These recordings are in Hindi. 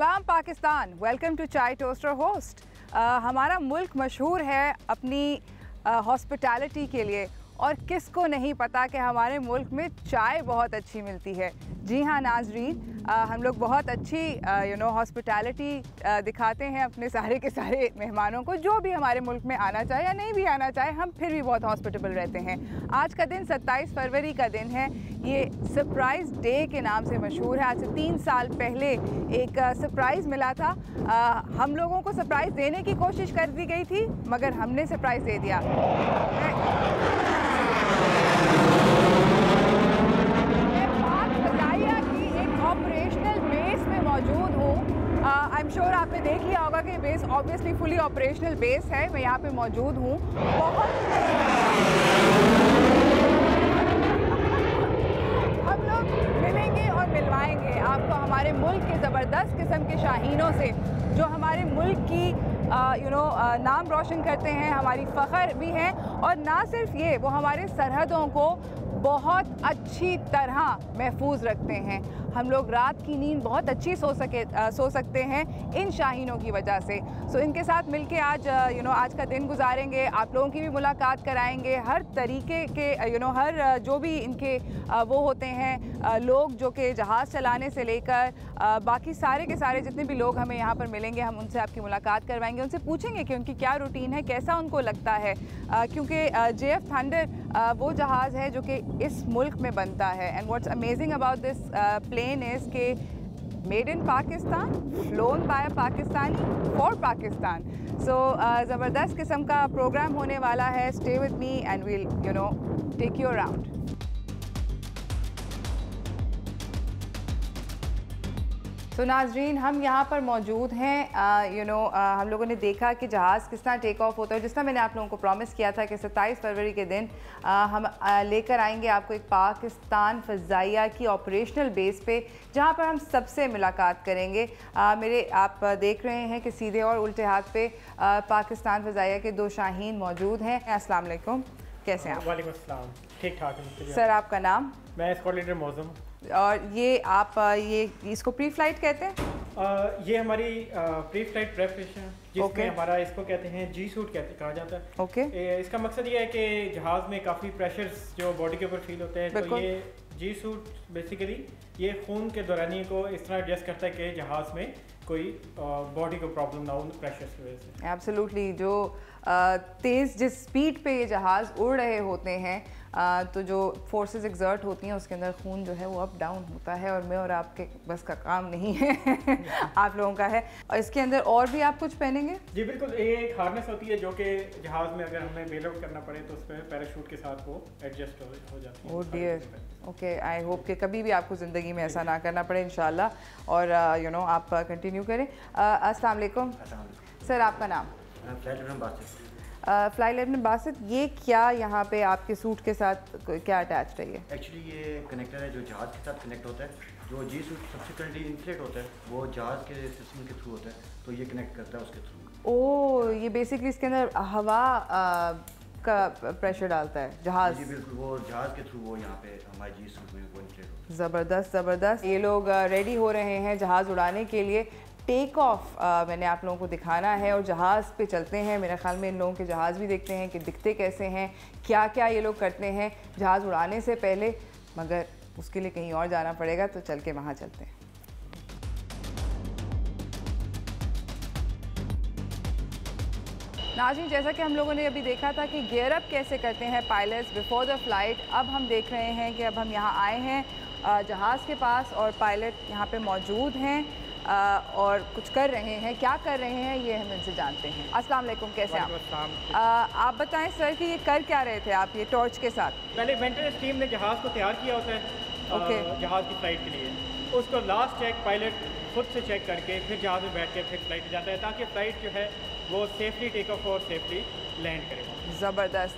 सलाम पाकिस्तान, वेलकम टू चाय टोस्टर होस्ट। हमारा मुल्क मशहूर है अपनी हॉस्पिटैलिटी के लिए और किसको नहीं पता कि हमारे मुल्क में चाय बहुत अच्छी मिलती है। जी हाँ नाजरीन, हम लोग बहुत अच्छी हॉस्पिटैलिटी दिखाते हैं अपने सारे के सारे मेहमानों को, जो भी हमारे मुल्क में आना चाहे या नहीं भी आना चाहे, हम फिर भी बहुत हॉस्पिटेबल रहते हैं। आज का दिन 27 फरवरी का दिन है। ये सरप्राइज़ डे के नाम से मशहूर है। आज से 3 साल पहले एक सरप्राइज़ मिला था। हम लोगों को सरप्राइज़ देने की कोशिश कर दी गई थी, मगर हमने सरप्राइज़ दे दिया। ऑपरेशनल बेस में मौजूद हूँ। आई एम श्योर आपने देख लिया होगा कि base obviously fully operational base है। मैं यहाँ पे मौजूद हूँ। हम लोग मिलेंगे और मिलवाएंगे आपको हमारे मुल्क के ज़बरदस्त किस्म के शाहीनों से, जो हमारे मुल्क की नाम रोशन करते हैं, हमारी फ़ख्र भी हैं। और ना सिर्फ ये, वो हमारे सरहदों को बहुत अच्छी तरह महफूज रखते हैं। हम लोग रात की नींद बहुत अच्छी सो सकते हैं इन शाहीनों की वजह से। सो इनके साथ मिलके आज आज का दिन गुजारेंगे, आप लोगों की भी मुलाकात कराएंगे। हर तरीके के हर जो भी इनके वो होते हैं लोग, जो कि जहाज़ चलाने से लेकर बाकी सारे के सारे जितने भी लोग हमें यहाँ पर मिलेंगे, हम उनसे आपकी मुलाकात करवाएंगे, उनसे पूछेंगे कि उनकी क्या रूटीन है, कैसा उनको लगता है। क्योंकि JF थंडर वो जहाज़ है जो कि इस मुल्क में बनता है। And what's amazing about this plane is के made in Pakistan, flown by Pakistani for Pakistan. So ज़बरदस्त किस्म का प्रोग्राम होने वाला है। Stay with me and we'll take you around. तो नाजरीन, हम यहाँ पर मौजूद हैं। हम लोगों ने देखा कि जहाज़ किस तरह टेक ऑफ होता है। जिस तरह मैंने आप लोगों को प्रॉमिस किया था कि 27 फरवरी के दिन हम लेकर आएंगे आपको एक पाकिस्तान फ़ज़ाइया की ऑपरेशनल बेस पे, जहाँ पर हम सबसे मुलाकात करेंगे। मेरे आप देख रहे हैं कि सीधे और उल्टे हाथ पे पाकिस्तान फ़ज़ाइया के 2 शाहीन मौजूद हैं। अस्सलाम वालेकुम, कैसे हैं आप? वालेकुम अस्सलाम, ठीक ठाक है सर। आपका नाम? मैं स्क्वाड लीडर मौज़म। और ये आप ये इसको प्री फ्लाइट कहते हैं? ये हमारी प्री फ्लाइट प्रेपरेशन, जिसमें हमारा इसको कहते हैं जी सूट कहा जाता है। ओके। इसका मकसद ये है कि जहाज़ में काफ़ी प्रेशर्स जो बॉडी के ऊपर फील होते हैं, तो ये जी सूट बेसिकली ये खून के दौरानिए को इस तरह एडजस्ट करता है कि जहाज़ में कोई बॉडी को प्रॉब्लम ना हो प्रेशर की वजह से। एब्सोल्युटली। जो तेज़ जिस स्पीड पे ये जहाज़ उड़ रहे होते हैं, तो जो फोर्सेस एक्सर्ट होती हैं उसके अंदर खून जो है वो अप डाउन होता है, और मैं और आपके बस का काम नहीं है आप लोगों का है। और इसके अंदर और भी आप कुछ पहनेंगे? जी बिल्कुल, ये एक हार्नेस होती है जो कि जहाज़ में अगर हमें बेल आउट करना पड़े तो उस पर पैराशूट के साथ वो एडजस्ट हो जाती है। Oh dear, okay. I hope कि कभी भी आपको ज़िंदगी में ऐसा ना करना पड़े इंशाल्लाह। और आप कंटिन्यू करें। अस्सलाम वालेकुम सर, आपका नाम? Fly lieutenant Basit. ये क्या यहाँ पे आपके सूट के साथ क्या अटैच्ड है? ये एक्चुअली ये कनेक्टर है जो जहाज़ के साथ कनेक्ट होता है। जो जी सूट सब्सिक्वेंटली इन्फ्लेट होता है वो जहाज़ के सिस्टम के थ्रू होता है, तो ये कनेक्ट करता है उसके थ्रू। ओह, ये बेसिकली इसके अंदर हवा का प्रेशर डालता है जहाज़? जी बिल्कुल, वो जहाज़ के थ्रू वो यहाँ पे हमारे जी सूट में वो इन्फ्लेट होता है। ज़बरदस्त ज़बरदस्त। ये लोग रेडी हो रहे हैं जहाज़ उड़ाने के लिए। टेक ऑफ मैंने आप लोगों को दिखाना है और जहाज़ पे चलते हैं। मेरे ख्याल में इन लोगों के जहाज़ भी देखते हैं कि दिखते कैसे हैं, क्या क्या ये लोग करते हैं जहाज़ उड़ाने से पहले। मगर उसके लिए कहीं और जाना पड़ेगा, तो चल के वहाँ चलते हैं। नाज़रीन, जैसा कि हम लोगों ने अभी देखा था कि गियर अप कैसे करते हैं पायलट्स बिफोर द फ्लाइट, अब हम देख रहे हैं कि अब हम यहाँ आए हैं जहाज़ के पास और पायलट यहाँ पे मौजूद हैं और कुछ कर रहे हैं। क्या कर रहे हैं ये हम इनसे जानते हैं। अस्सलाम वालेकुम, कैसे आप? आप बताएं सर कि ये कर क्या रहे थे आप ये टॉर्च के साथ? पहले मेंटेनेंस टीम ने जहाज़ को तैयार किया होता है जहाज़ की फ़्लाइट के लिए। उसको लास्ट चेक पायलट खुद से चेक करके फिर जहाज़ में बैठ के फिर फ्लाइट जाता है, ताकि फ़्लाइट जो है वो सेफली टेक ऑफ और सेफली लैंड करे। ज़बरदस्त।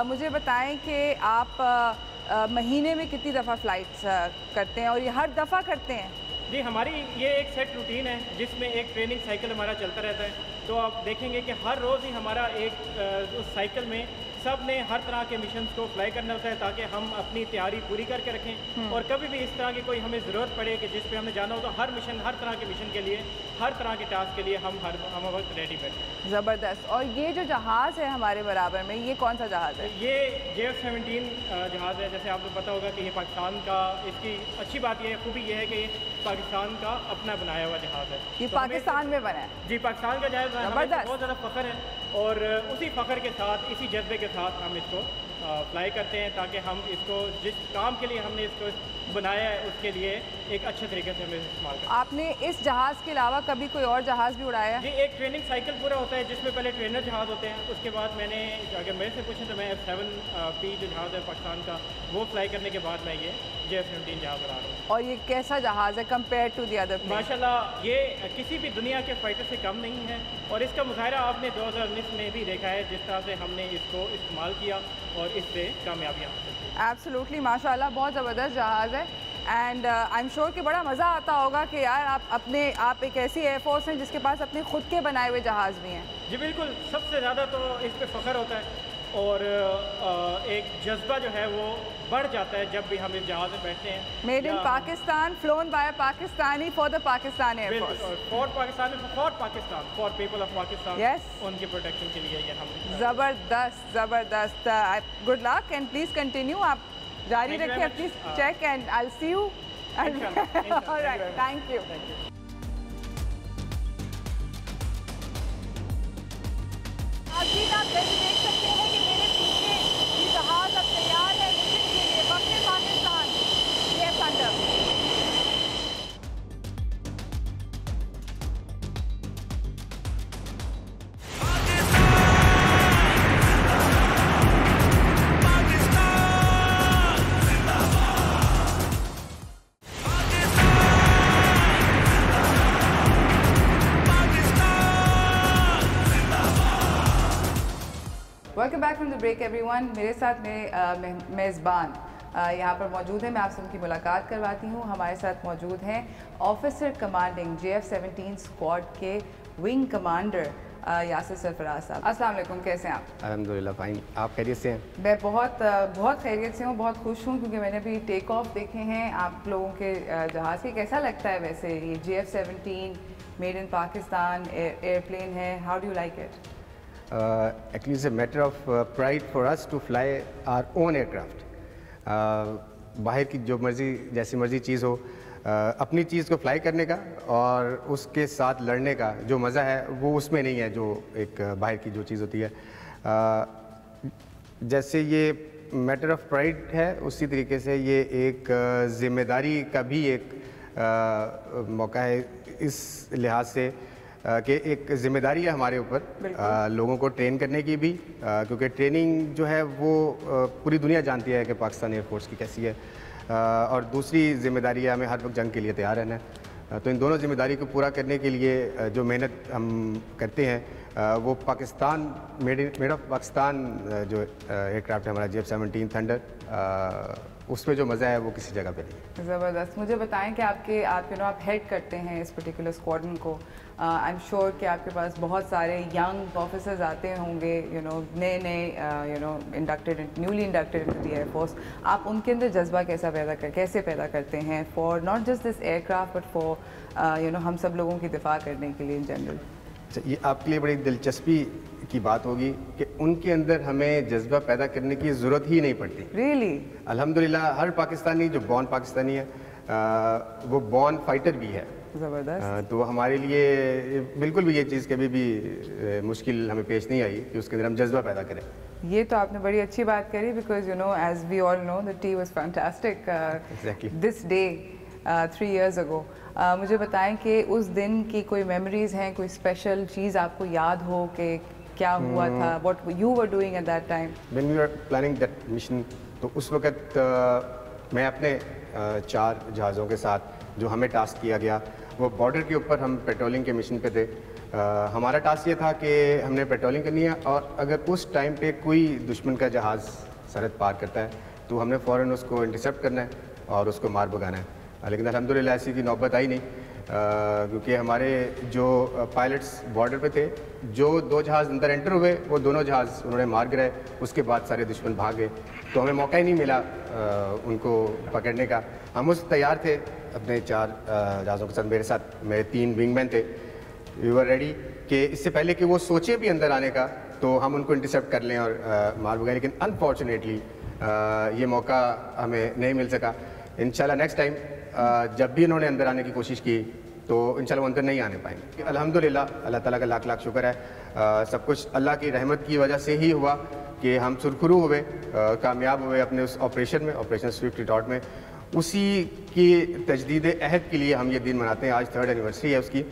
मुझे बताएं कि आप महीने में कितनी दफ़ा फ़्लाइट्स करते हैं, और ये हर दफ़ा करते हैं? जी, हमारी ये एक सेट रूटीन है जिसमें एक ट्रेनिंग साइकिल हमारा चलता रहता है। तो आप देखेंगे कि हर रोज़ ही हमारा एक उस साइकिल में सब ने हर तरह के मिशन को फ्लाई करना होता है ताकि हम अपनी तैयारी पूरी करके रखें और कभी भी इस तरह की कोई हमें ज़रूरत पड़े कि जिस पे हमने जाना हो तो हर तरह के मिशन के लिए, हर तरह के टास्क के लिए हम वक्त रेडी बैठे। ज़बरदस्त। और ये जो जहाज़ है हमारे बराबर में, ये कौन सा जहाज़ है? ये JF-17 जहाज़ है। जैसे आपको पता होगा कि ये पाकिस्तान का, इसकी अच्छी बात ये है, खूबी ये है कि ये पाकिस्तान का अपना बनाया हुआ जहाज़ है। ये तो पाकिस्तान में बना है? जी, पाकिस्तान का जहाज़ है, हमें बहुत ज़्यादा फ़ख्र है और उसी फ़ख्र के साथ, इसी जज्बे के साथ हम इसको फ्लाई करते हैं ताकि हम इसको जिस काम के लिए हमने इसको बनाया है उसके लिए एक अच्छे तरीके से हमें इस्तेमाल करें। आपने इस जहाज़ के अलावा कभी कोई और जहाज़ भी उड़ाया है? जी, एक ट्रेनिंग साइकिल पूरा होता है जिसमें पहले ट्रेनर जहाज़ होते हैं, उसके बाद मैंने, अगर मेरे से पूछें तो मैं F-7P जो जहाज़ है पाकिस्तान का, वो फ्लाई करने के बाद मैं ये JF-17 जहाज़ उड़ा रहा हूँ। और ये कैसा जहाज़ है कंपेयर टू दी अदर? माशाल्लाह ये किसी भी दुनिया के फाइटर से कम नहीं है और इसका मुजाहरा आपने 2019 में भी देखा है, जिस तरह से हमने इसको इस्तेमाल किया और इससे कामयाबियाँ हासिल की। एब्सोल्युटली, माशाल्लाह, बहुत ज़बरदस्त जहाज़ है। एंड आई एम श्योर कि बड़ा मज़ा आता होगा कि यार आप एक ऐसी एयरफोर्स हैं जिसके पास अपने खुद के बनाए हुए जहाज़ भी हैं। जी बिल्कुल, सबसे ज़्यादा तो इस पर फ़ख्र होता है और एक जज्बा जो है वो बढ़ जाता है जब भी हम इस जहाज़ में बैठते हैं। Made in Pakistan, flown by Pakistani, for the Pakistan air force. For Pakistan, for people of Pakistan. Yes, उनके प्रोटेक्शन के लिए ये हम। ज़बरदस्त ज़बरदस्त। Good luck and please continue. आप जारी रखें अपनी check and I will see you. Alright, thank you. आप देख सकते हैं कि मेरे पीछे ये जहाज अब तैयार है मिशन के लिए। वक्त पाकिस्तान, ये thunder. Welcome back from the break everyone. मेरे साथ मेरे मेज़बान यहाँ पर मौजूद हैं। मैं आपसे उनकी मुलाकात करवाती हूँ। हमारे साथ मौजूद हैं ऑफिसर कमांडिंग JF-17 स्क्वाड के विंग कमांडर यासिर सरफराज साहब। अस्सलाम वालेकुम, कैसे हैं आप? अल्हम्दुलिल्लाह फाइन, आप खैरियत से हैं? मैं बहुत खैरियत से हूँ, बहुत खुश हूँ क्योंकि मैंने अभी टेक ऑफ देखे हैं आप लोगों के जहाज़ के। कैसा लगता है वैसे ये JF-17 made in Pakistan airplane है? How do you like it? Actually, it's a matter of pride for us to fly our own aircraft. बाहर की जो मर्जी, जैसी मर्जी चीज़ हो, अपनी चीज़ को फ्लाई करने का और उसके साथ लड़ने का जो मज़ा है वो उसमें नहीं है जो एक बाहर की जो चीज़ होती है। जैसे ये मैटर ऑफ प्राइड है, उसी तरीके से ये एक ज़िम्मेदारी का भी एक मौका है इस लिहाज से कि एक ज़िम्मेदारी है हमारे ऊपर लोगों को ट्रेन करने की भी, क्योंकि ट्रेनिंग जो है वो पूरी दुनिया जानती है कि पाकिस्तान एयरफोर्स की कैसी है, और दूसरी ज़िम्मेदारी है हमें हर वक्त जंग के लिए तैयार रहना है। तो इन दोनों ज़िम्मेदारी को पूरा करने के लिए जो मेहनत हम करते हैं वो पाकिस्तान मेड ऑफ पाकिस्तान जो एयरक्राफ्ट है हमारा JF-17 थंडर, उसमें जो मज़ा है वो किसी जगह पे नहीं। ज़बरदस्त। मुझे बताएं कि आप हेड करते हैं इस पर्टिकुलर स्क्वाड्रन को। आई एम श्योर कि आपके पास बहुत सारे यंग ऑफिसर्स आते होंगे, नए newly inducted into the air force. आप उनके अंदर जज्बा कैसे पैदा करते हैं for not just this aircraft but for हम सब लोगों की दिफा करने के लिए इन जनरल? ये आपके लिए बड़ी दिलचस्पी की बात होगी कि उनके अंदर हमें जज्बा पैदा करने की ज़रूरत ही नहीं पड़ती। रियली? अल्हम्दुलिल्लाह, हर पाकिस्तानी जो बॉर्न पाकिस्तानी है वो बॉर्न फाइटर भी है। ज़बरदस्त। तो हमारे लिए बिल्कुल भी ये चीज़ कभी भी मुश्किल हमें पेश नहीं आई कि उसके अंदर हम जज्बा पैदा करें। ये तो आपने बड़ी अच्छी बात करी, because as we all know the tea was fantastic this day 3 years ago। मुझे बताएं कि उस दिन की कोई मेमोरीज हैं, कोई स्पेशल चीज़ आपको याद हो कि क्या हुआ था, what you were doing at that time? When we were planning that mission, तो उस वक्त मैं अपने 4 जहाज़ों के साथ जो हमें टास्क किया गया वो बॉर्डर के ऊपर हम पेट्रोलिंग के मिशन पे थे। हमारा टास्क ये था कि हमने पेट्रोलिंग करनी है और अगर उस टाइम पे कोई दुश्मन का जहाज़ सरहद पार करता है तो हमने फ़ौरन उसको इंटरसेप्ट करना है और उसको मार भगाना है। लेकिन अल्हम्दुलिल्लाह ऐसी की नौबत आई नहीं। क्योंकि हमारे जो पायलट्स बॉर्डर पे थे, जो 2 जहाज़ अंदर एंटर हुए वो दोनों जहाज़ उन्होंने मार गिराए, उसके बाद सारे दुश्मन भाग गए, तो हमें मौका ही नहीं मिला उनको पकड़ने का। हम उस तैयार थे अपने 4 जहाज़ों के साथ, मेरे साथ मेरे 3 विंगमैन थे। वी वर रेडी कि इससे पहले कि वो सोचे भी अंदर आने का तो हम उनको इंटरसेप्ट कर लें और मार भगाएं, लेकिन अनफॉर्चुनेटली ये मौका हमें नहीं मिल सका। इंशाल्लाह नेक्स्ट टाइम जब भी इन्होंने अंदर आने की कोशिश की तो इंशाल्लाह वो अंदर नहीं आने पाएंगे। अल्हम्दुलिल्लाह, अल्लाह ताला का लाख लाख शुक्र है, सब कुछ अल्लाह की रहमत की वजह से ही हुआ कि हम सुरखुरू हुए, कामयाब हुए अपने उस ऑपरेशन में, ऑपरेशन स्विफ्ट रिटॉर्ट में। उसी की तजदीद अहद के लिए हम ये दिन मनाते हैं, आज 3rd एनिवर्सरी है उसकी,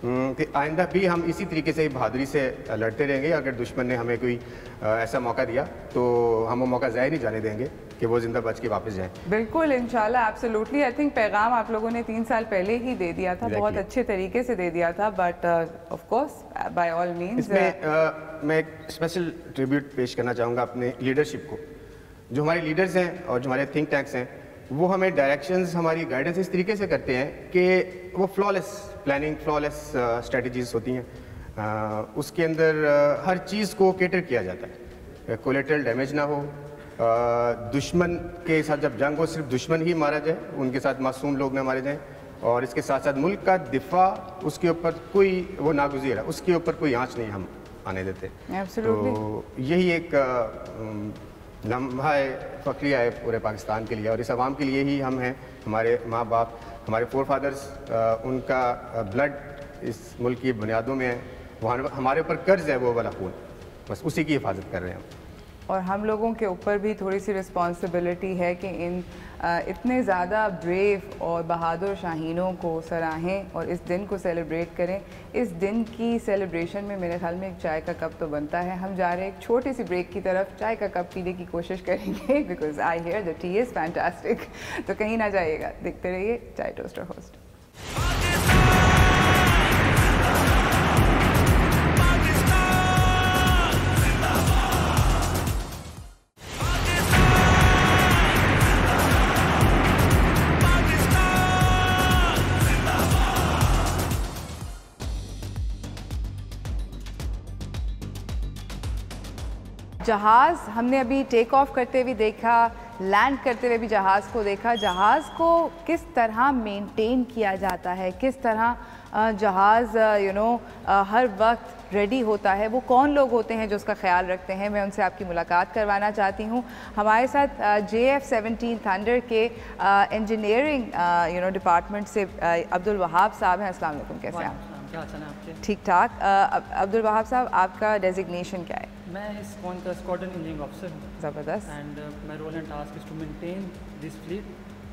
कि आइंदा भी हम इसी तरीके से बहादुरी से लड़ते रहेंगे। अगर दुश्मन ने हमें कोई ऐसा मौका दिया तो हम वो मौका ज़ाया नहीं जाने देंगे कि वो जिंदा बच के वापस जाए। बिल्कुल, इंशाल्लाह, एब्सोल्युटली। आई थिंक पैगाम आप लोगों ने 3 साल पहले ही दे दिया था, बहुत अच्छे तरीके से दे दिया था, but of course by all means मैं एक स्पेशल ट्रिब्यूट पेश करना चाहूँगा अपने लीडरशिप को। जो हमारे लीडर्स हैं और जो हमारे थिंक टैंक्स हैं, वो हमें डायरेक्शंस, हमारी गाइडेंस इस तरीके से करते हैं कि वो फ्लॉलेस प्लानिंग, फ्लॉलेस स्ट्रेटजीज होती हैं। उसके अंदर हर चीज़ को कैटर किया जाता है, कोलेटरल डैमेज ना हो, दुश्मन के साथ जब जंग हो सिर्फ दुश्मन ही मारा जाए, उनके साथ मासूम लोग ना मारे जाएं, और इसके साथ साथ मुल्क का दिफा, उसके ऊपर कोई वो नागुज़ीर है, उसके ऊपर कोई आँच नहीं हम आने देते। तो यही एक लम्हा फ़ख्रिया है पूरे पाकिस्तान के लिए, और इस आवाम के लिए ही हम हैं। हमारे माँ बाप, हमारे फोर फादर्स, उनका ब्लड इस मुल्क की बुनियादों में है, वहाँ हमारे ऊपर कर्ज है वो वाला खून, बस उसी की हिफाजत कर रहे हैं हम। और हम लोगों के ऊपर भी थोड़ी सी रिस्पॉन्सिबिलिटी है कि इन इतने ज़्यादा ब्रेव और बहादुर शाहीनों को सराहें और इस दिन को सेलिब्रेट करें। इस दिन की सेलिब्रेशन में मेरे ख्याल में एक चाय का कप तो बनता है। हम जा रहे हैं एक छोटी सी ब्रेक की तरफ, चाय का कप पीने की कोशिश करेंगे, because I hear the T is fantastic. तो कहीं ना जाइएगा, देखते रहिए चाय टोस्टर होस्ट। जहाज़ हमने अभी टेक ऑफ करते हुए देखा, लैंड करते हुए भी जहाज़ को देखा। जहाज़ को किस तरह मेंटेन किया जाता है, किस तरह जहाज़ हर वक्त रेडी होता है, वो कौन लोग होते हैं जो उसका ख्याल रखते हैं, मैं उनसे आपकी मुलाकात करवाना चाहती हूँ। हमारे साथ JF-17 थंडर के इंजीनियरिंग डिपार्टमेंट से अब्दुल वहाब साहब हैं। अस्सलाम वालेकुम, कैसे हैं आप? ठीक ठाक। अब्दुल वहाब साहब, आपका डेजिग्नेशन क्या है? मैं इस कौन का स्क्वाड्रन इंजीनियरिंग ऑफिसर हूँ। ज़बरदस्त। And my role and task is to maintain this fleet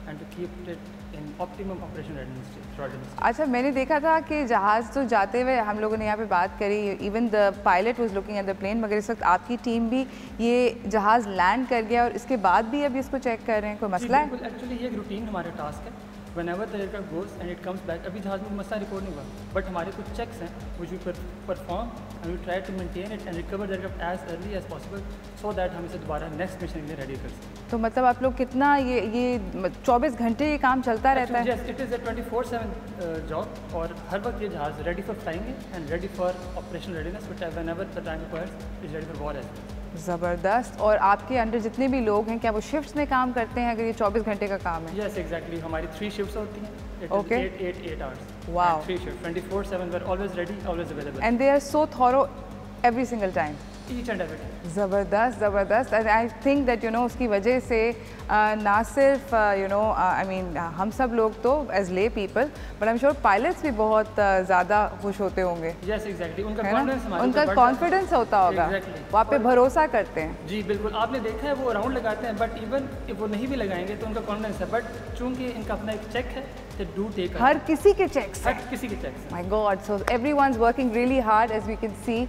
and to keep it in optimum operation readiness. अच्छा, मैंने देखा था कि जहाज़ तो जाते हुए हम लोगों ने यहाँ पे बात करी, even the pilot was looking at the plane, मगर इस वक्त आपकी टीम भी ये जहाज़ लैंड कर गया और इसके बाद भी अभी इसको चेक कर रहे हैं, कोई मसला है? एक्चुअली ये एक रूटीन हमारा टास्क है। Whenever the aircraft goes and it comes back, अभी जहाज़ में मसला रिकॉर्ड नहीं हुआ, बट हमारे कुछ चेक्स हैं which we perform and we try to maintain it and recover the aircraft as early as possible so that हम इसे दोबारा नेक्स्ट मिशन के लिए रेडी कर सकें। तो मतलब आप लोग कितना ये 24 घंटे ये काम चलता रहता है? Yes, it is a 24/7 job, और हर वक्त ये जहाज़ रेडी फॉर फ्लाइंग है and ready for operational readiness, whenever the time requires is ready for war as well। ज़बरदस्त। और आपके अंडर जितने भी लोग हैं, क्या वो शिफ्ट्स में काम करते हैं अगर ये 24 घंटे का काम है? Yes, exactly. हमारी 3 शिफ्ट्स होती हैं। Okay. 8 hours। Wow. 3 shift 24/7, we're always ready, always available। And they are so thorough every single time. Each and every time। ज़बरदस्त, ज़बरदस्त। एंड आई थिंक दैट उसकी वजह से ना सिर्फ आई मीन हम सब लोग तो एज ले people, but I am sure pilots भी बहुत ज़्यादा खुश होते होंगे। Yes, exactly. उनका कॉन्फिडेंस होता होगा, वो आप पे भरोसा करते हैं। जी बिल्कुल, आपने देखा है वो राउंड लगाते हैं, बट इवन if वो नहीं भी लगाएंगे तो उनका कॉन्फिडेंस है, बट चूंकि इनका अपना एक चेक है, they do take हर किसी के चेक्स हैं। हर किसी के checks. My God, so everyone's working really hard as we can see,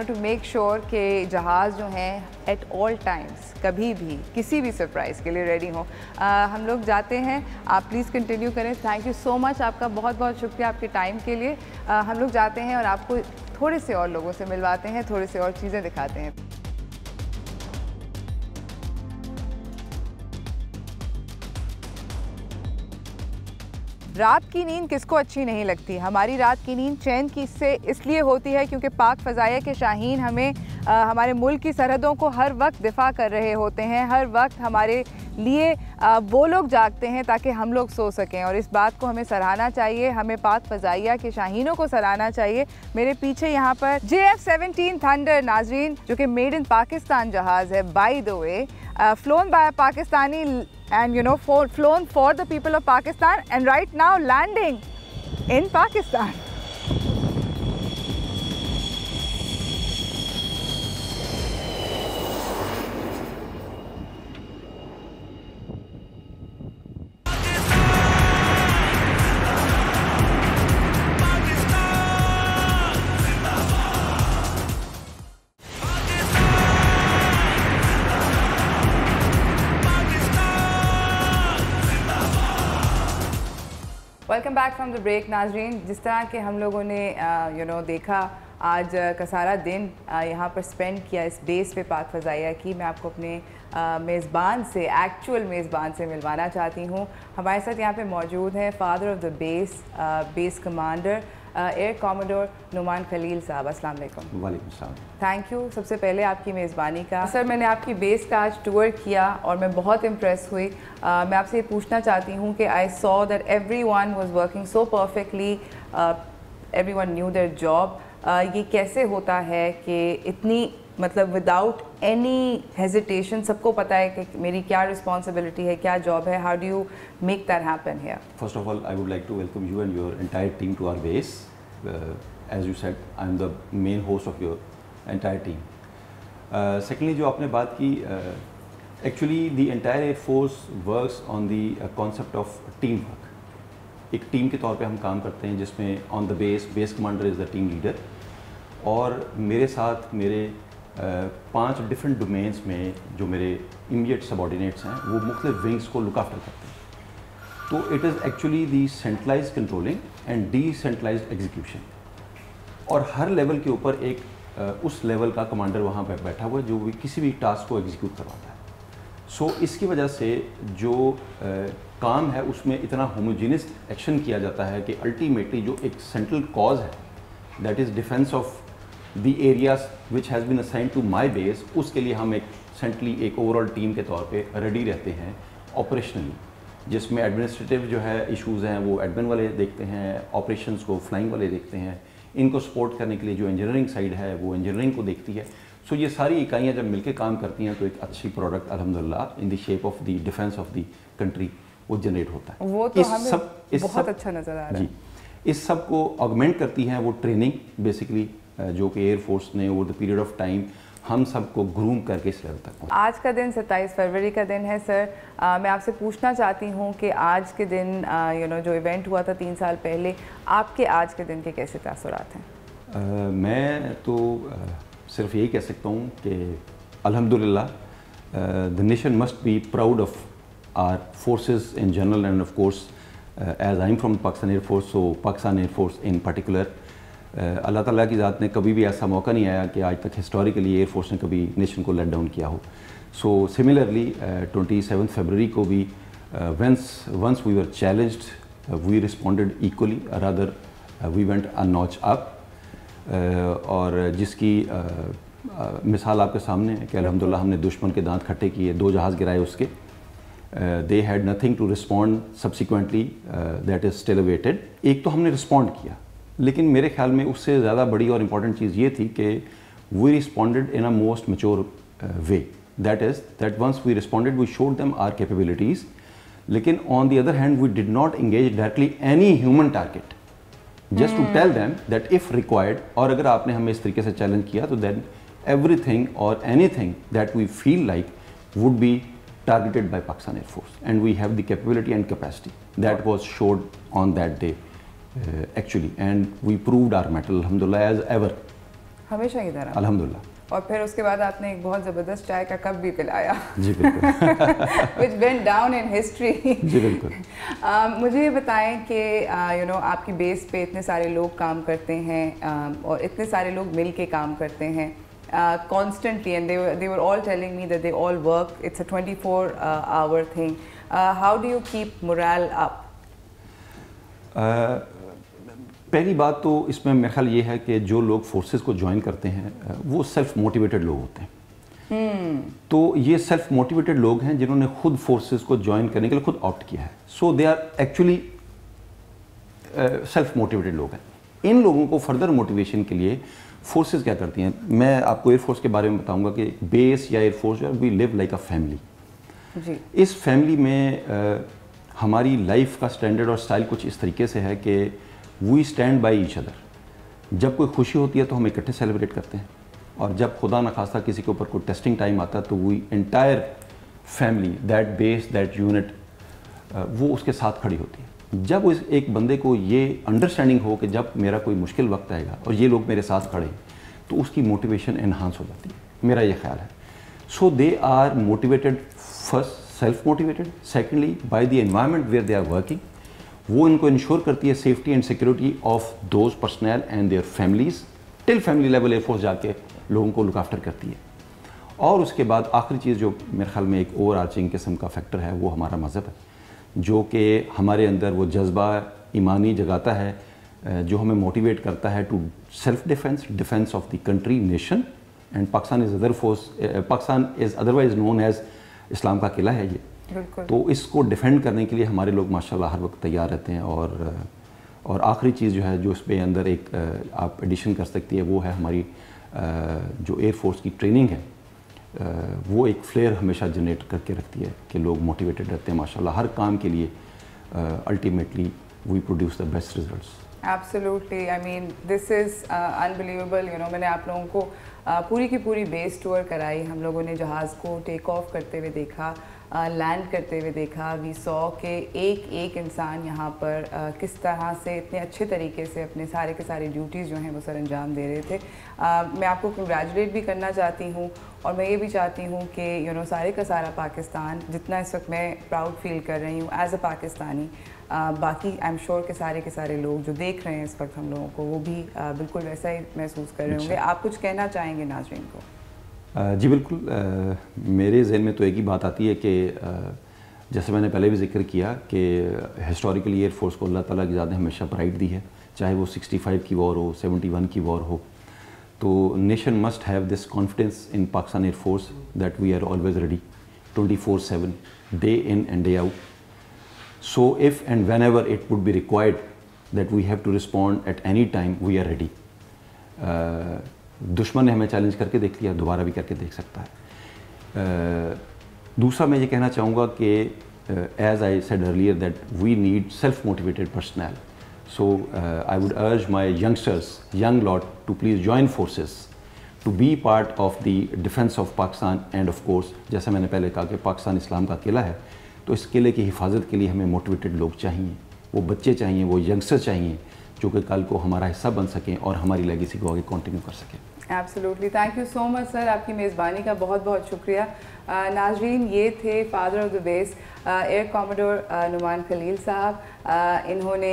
to make sure कि जहाज़ जो हैं at all times कभी भी किसी भी सरप्राइज़ के लिए रेडी हों। हम लोग जाते हैं, आप प्लीज़ कंटिन्यू करें। थैंक यू सो मच, आपका बहुत बहुत शुक्रिया आपके टाइम के लिए। हम लोग जाते हैं और आपको थोड़े से और लोगों से मिलवाते हैं, थोड़ी सी और चीज़ें दिखाते हैं। रात की नींद किसको अच्छी नहीं लगती। हमारी रात की नींद चैन की से इसलिए होती है क्योंकि पाक फ़ज़ाइया के शाहीन हमें हमारे मुल्क की सरहदों को हर वक्त दिफा कर रहे होते हैं। हर वक्त हमारे लिए वो लोग जागते हैं ताकि हम लोग सो सकें, और इस बात को हमें सराहना चाहिए। हमें पाक फ़ज़ाइया के शाहीनों को सराहना चाहिए। मेरे पीछे यहाँ पर JF-17 थंडर नाजरीन, जो कि मेड इन पाकिस्तान जहाज़ है, by the way, flown by a Pakistani and flown for the people of Pakistan and right now landing in Pakistan. Welcome back from the break नाजरीन। जिस तरह के हम लोगों ने देखा आज का सारा दिन यहाँ पर स्पेंड किया इस बेस पे पाक फ़ज़ाइया की, मैं आपको अपने मेज़बान से, एक्चुअल मेज़बान से मिलवाना चाहती हूँ। हमारे साथ यहाँ पे मौजूद हैं father of the base commander air commodore Numan Khalil साहब। अस्सलाम वालेकुम। वालेकुम सलाम। थैंक यू सबसे पहले आपकी मेज़बानी का। सर, मैंने आपकी बेस का आज टूर किया और मैं बहुत इम्प्रेस हुई। मैं आपसे ये पूछना चाहती हूँ कि I saw that everyone was working so perfectly, everyone new their job. ये कैसे होता है कि इतनी मतलब विदाउट एनी हेजिटेशन सबको पता है कि मेरी क्या रिस्पॉन्सिबिलिटी है, क्या जॉब है? How do you make that happen here? First of all, I would like to welcome you and your entire team to our base. As you said, I am the main host of your entire team. Secondly, जो आपने बात की, actually the entire Air Force works on the concept of teamwork. एक टीम के तौर पे हम काम करते हैं जिसमें on the base commander is the team leader, और मेरे साथ मेरे 5 डिफरेंट डोमेन्स में जो मेरे इमीडिएट सबॉर्डिनेट्स हैं वो मुख्तलिफ विंग्स को लुक आफ्टर करते हैं। तो it is actually the centralise controlling and decentralised execution, और हर लेवल के ऊपर एक उस लेवल का कमांडर वहाँ पर बैठा हुआ है जो भी किसी भी टास्क को एग्जीक्यूट करवाता है। सो इसकी वजह से जो काम है उसमें इतना होमोजीनियस एक्शन किया जाता है कि अल्टीमेटली जो एक सेंट्रल कॉज है, that is defence of the areas which has been assigned to my base, उसके लिए हम एक सेंट्रली एक ओवरऑल टीम के तौर पे रेडी रहते हैं ऑपरेशनली, जिसमें एडमिनिस्ट्रेटिव जो है इश्यूज़ हैं वो एडमिन वाले देखते हैं, ऑपरेशंस को फ्लाइंग वाले देखते हैं, इनको सपोर्ट करने के लिए जो इंजीनियरिंग साइड है वो इंजीनियरिंग को देखती है। सो ये सारी इकाइयाँ जब मिलकर काम करती हैं तो एक अच्छी प्रोडक्ट अल्हम्दुलिल्लाह in the shape of the defence of the country वो जनरेट होता है। वो तो हमें बहुत अच्छा नज़र आ रहा है। जी, इस सब को ऑगमेंट करती हैं वो ट्रेनिंग बेसिकली, जो कि एयर फोर्स ने over the period of time हम सबको ग्रूम करके इस लेवल तक। आज का दिन 27 फरवरी का दिन है सर। मैं आपसे पूछना चाहती हूँ कि आज के दिन जो इवेंट हुआ था 3 साल पहले, आपके आज के दिन के कैसे तासुरात हैं? मैं तो सिर्फ यही कह सकता हूँ कि अल्हम्दुलिल्लाह the nation must be proud of our forces in general and of course as I am from Pakistan air force, so Pakistan air force in particular, अल्लाह ताला की ज़ात ने कभी भी ऐसा मौका नहीं आया कि आज तक हिस्टोरिकली एयर फोर्स ने कभी नेशन को लेट डाउन किया हो। सो सिमिलरली 27 फरवरी को भी once we were challenged we responded equally, rather we went a notch up, और जिसकी मिसाल आपके सामने है कि अल्हम्दुलिल्लाह हमने दुश्मन के दांत खट्टे किए, 2 जहाज़ गिराए उसके, they had nothing to respond subsequently, that is still awaited. एक तो हमने रिस्पॉन्ड किया, लेकिन मेरे ख्याल में उससे ज़्यादा बड़ी और इम्पॉर्टेंट चीज़ ये थी कि we responded in a most mature way, that is that once we responded we showed them our capabilities, लेकिन on the other hand we did not engage directly any human target, just to tell them that if required, और अगर आपने हमें इस तरीके से चैलेंज किया तो देन एवरीथिंग और anything that we feel like would be targeted by Pakistan Air Force, and we have the capability and capacity that was showed on that day actually, and we proved our mettle alhamdulillah as ever, हमेशा की तरह alhamdulillah। और फिर उसके बाद आपने एक बहुत ज़बरदस्त चाय का कप भी पिलाया, जी बिल्कुल, which went down in history। जी बिल्कुल। मुझे ये बताएं कि आपकी बेस पे इतने सारे लोग काम करते हैं और इतने सारे लोग मिल के काम करते हैं constantly, and they were all telling me that they all work, it's a 24-hour thing. How do you keep morale up? पहली बात तो इसमें मेरा ख्याल ये है कि जो लोग फोर्सेस को ज्वाइन करते हैं वो सेल्फ मोटिवेटेड लोग होते हैं। तो ये सेल्फ मोटिवेटेड लोग हैं जिन्होंने खुद फोर्सेस को ज्वाइन करने के लिए खुद ऑप्ट किया है। So they are actually self motivated लोग हैं। इन लोगों को फर्दर मोटिवेशन के लिए फोर्सेस क्या करती हैं, मैं आपको एयरफोर्स के बारे में बताऊंगा कि बेस या एयरफोर्स जो है we live like a family. इस फैमिली में हमारी लाइफ का स्टैंडर्ड और स्टाइल कुछ इस तरीके से है कि we stand by each other. जब कोई खुशी होती है तो हम इकट्ठे सेलिब्रेट करते हैं, और जब खुदा न खास्ता किसी के ऊपर कोई टेस्टिंग टाइम आता है तो we entire family, that base, that unit, वो उसके साथ खड़ी होती है। जब उस एक बंदे को ये अंडरस्टैंडिंग हो कि जब मेरा कोई मुश्किल वक्त आएगा और ये लोग मेरे साथ खड़े हैं, तो उसकी मोटिवेशन एनहांस हो जाती है, मेरा ये ख्याल है। So they are motivated, first self motivated, secondly by the environment where they are working. वो इनको इंश्योर करती है safety and security of those personnel and their families, till family level air force जाके लोगों को लुक आफ्टर करती है। और उसके बाद आखिरी चीज़ जो मेरे ख्याल में एक ओवर आर्चिंग किस्म का फैक्टर है, वो हमारा मज़हब है, जो कि हमारे अंदर वो जज्बा ईमानी जगाता है जो हमें मोटिवेट करता है to self defence, defence of the country, nation. And Pakistan is otherwise known as इस्लाम का किला है ये। तो इसको डिफेंड करने के लिए हमारे लोग माशाल्लाह हर वक्त तैयार रहते हैं। और आखिरी चीज़ जो है जो इसमें अंदर एक आप एडिशन कर सकती है, वो है हमारी जो एयरफोर्स की ट्रेनिंग है, वो एक फ्लेयर हमेशा जनरेट करके रखती है कि लोग मोटिवेटेड रहते हैं माशाल्लाह हर काम के लिए। Ultimately we produce the best results. Absolutely, I mean this is unbelievable. You know, मैंने आप लोगों को पूरी की पूरी बेस टूर कराई। हम लोगों ने जहाज़ को टेक ऑफ करते हुए देखा, लैंड करते हुए देखा। वी सॉ के एक एक इंसान यहाँ पर किस तरह से इतने अच्छे तरीके से अपने सारे के सारे ड्यूटीज़ जो हैं वो सर अंजाम दे रहे थे। मैं आपको कंग्रेचुलेट भी करना चाहती हूँ, और मैं ये भी चाहती हूँ कि यू नो सारे का सारा पाकिस्तान, जितना इस वक्त मैं प्राउड फील कर रही हूँ एज अ पाकिस्तानी, बाकी आई एम श्योर के सारे लोग जो देख रहे हैं इस वक्त हम लोगों को, वो भी बिल्कुल वैसा ही महसूस कर रहे होंगे। आप कुछ कहना चाहेंगे नाज़रीन को? जी बिल्कुल, मेरे जहन में तो एक ही बात आती है कि जैसे मैंने पहले भी जिक्र किया कि हिस्टोरिकली एयरफोर्स को अल्लाह ताला की ज़्यादा हमेशा प्राइड दी है, चाहे वो 65 की वॉर हो, 71 की वॉर हो। तो nation must have this confidence in Pakistan air force that we are always ready 24/7, day in and day out. So if and when ever it would be required that we have to respond at any time, we are ready. दुश्मन ने हमें चैलेंज करके देख लिया, दोबारा भी करके देख सकता है। दूसरा मैं ये कहना चाहूँगा कि as I said earlier that we need self motivated personnel. So I would urge my youngsters, young lot, to please join forces to be part of the defence of Pakistan. And of course जैसा मैंने पहले कहा कि पाकिस्तान इस्लाम का किला है, तो इस किले की हिफाजत के लिए हमें मोटिवेटेड लोग चाहिए, वो बच्चे चाहिए, वो यंगस्टर चाहिए जो कि कल को हमारा हिस्सा बन सकें और हमारी लेगेसी को आगे कंटिन्यू कर सकें। Absolutely, thank you so much sir, आपकी मेज़बानी का बहुत बहुत शुक्रिया। नाजरीन, ये थे father of the base air commodore Numan Khalil साहब। इन्होंने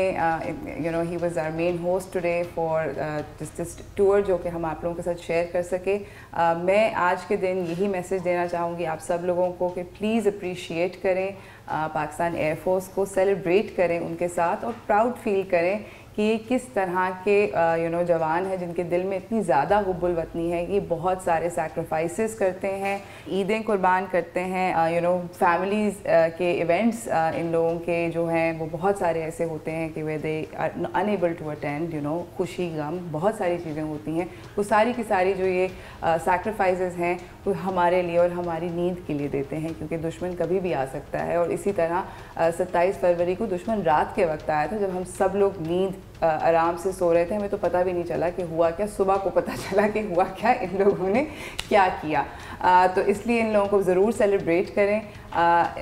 you know he was our main host today for this tour, जो कि हम आप लोगों के साथ शेयर कर सके। मैं आज के दिन यही मैसेज देना चाहूँगी आप सब लोगों को कि प्लीज़ अप्रिशिएट करें पाकिस्तान एयरफोर्स को, सेलिब्रेट करें उनके साथ, और प्राउड फील करें कि किस तरह के यू नो जवान हैं जिनके दिल में इतनी ज़्यादा हुब्बुल वतनी है। ये बहुत सारे सैक्रिफाइसेस करते हैं, ईदें कुर्बान करते हैं, यू नो फैमिलीज़ के इवेंट्स इन लोगों के जो हैं वो बहुत सारे ऐसे होते हैं कि वे they are unable to attend, you know खुशी गम बहुत सारी चीज़ें होती हैं। वो सारी की सारी जो ये सैक्रिफाइसेस हैं वो हमारे लिए और हमारी नींद के लिए देते हैं, क्योंकि दुश्मन कभी भी आ सकता है। और इसी तरह 27 फरवरी को दुश्मन रात के वक्त आया था, जब हम सब लोग नींद आराम से सो रहे थे, हमें तो पता भी नहीं चला कि हुआ क्या। सुबह को पता चला कि हुआ क्या, इन लोगों ने क्या किया। तो इसलिए इन लोगों को ज़रूर सेलिब्रेट करें।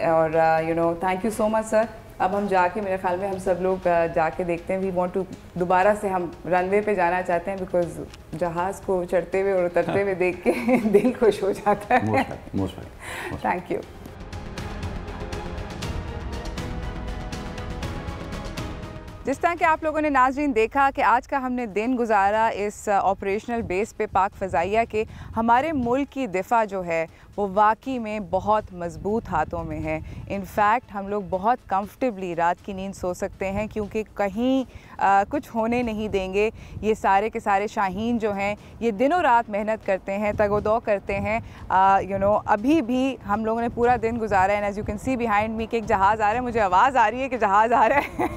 और you know thank you so much sir. अब हम जाके, मेरे ख्याल में हम सब लोग जाके देखते हैं, वी वांट टू, दोबारा से हम रनवे पे जाना चाहते हैं, बिकॉज जहाज़ को चढ़ते हुए और उतरते हुए देख के दिल खुश हो जाता है। Thank you. जिस तरह कि आप लोगों ने नाज़रीन देखा कि आज का हमने दिन गुजारा इस ऑपरेशनल बेस पे पाक फ़ज़ाइया के, हमारे मुल्क की दिफा जो है वो वाकई में बहुत मज़बूत हाथों में है। इनफैक्ट हम लोग बहुत कंफर्टेबली रात की नींद सो सकते हैं क्योंकि कहीं कुछ होने नहीं देंगे। ये सारे के सारे शाहीन जो हैं ये दिनों रात मेहनत करते हैं, तगोदो करते हैं। अभी भी हम लोगों ने पूरा दिन गुजारा है। As you can see behind me कि एक जहाज़ आ रहा है, मुझे आवाज़ आ रही है कि जहाज़ आ रहा है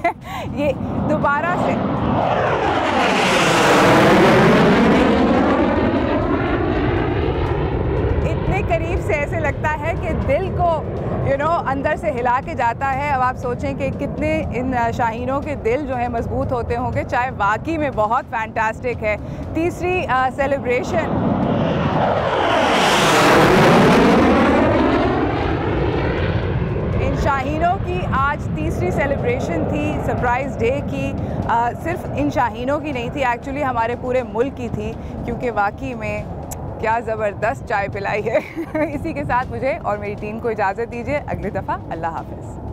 ये दोबारा से इतने करीब से ऐसे लगता है कि दिल को अंदर से हिला के जाता है। अब आप सोचें कि कितने इन शाहीनों के दिल जो है मजबूत होते होंगे। चाहे वाकई में बहुत फैंटास्टिक है। तीसरी सेलिब्रेशन इन शाहीनों की आज तीसरी सेलिब्रेशन थी सरप्राइज़ डे की। सिर्फ इन शाहीनों की नहीं थी, एक्चुअली हमारे पूरे मुल्क की थी, क्योंकि वाकई में क्या ज़बरदस्त चाय पिलाई है। इसी के साथ मुझे और मेरी टीम को इजाज़त दीजिए। अगली दफ़ा अल्लाह हाफ़िज़।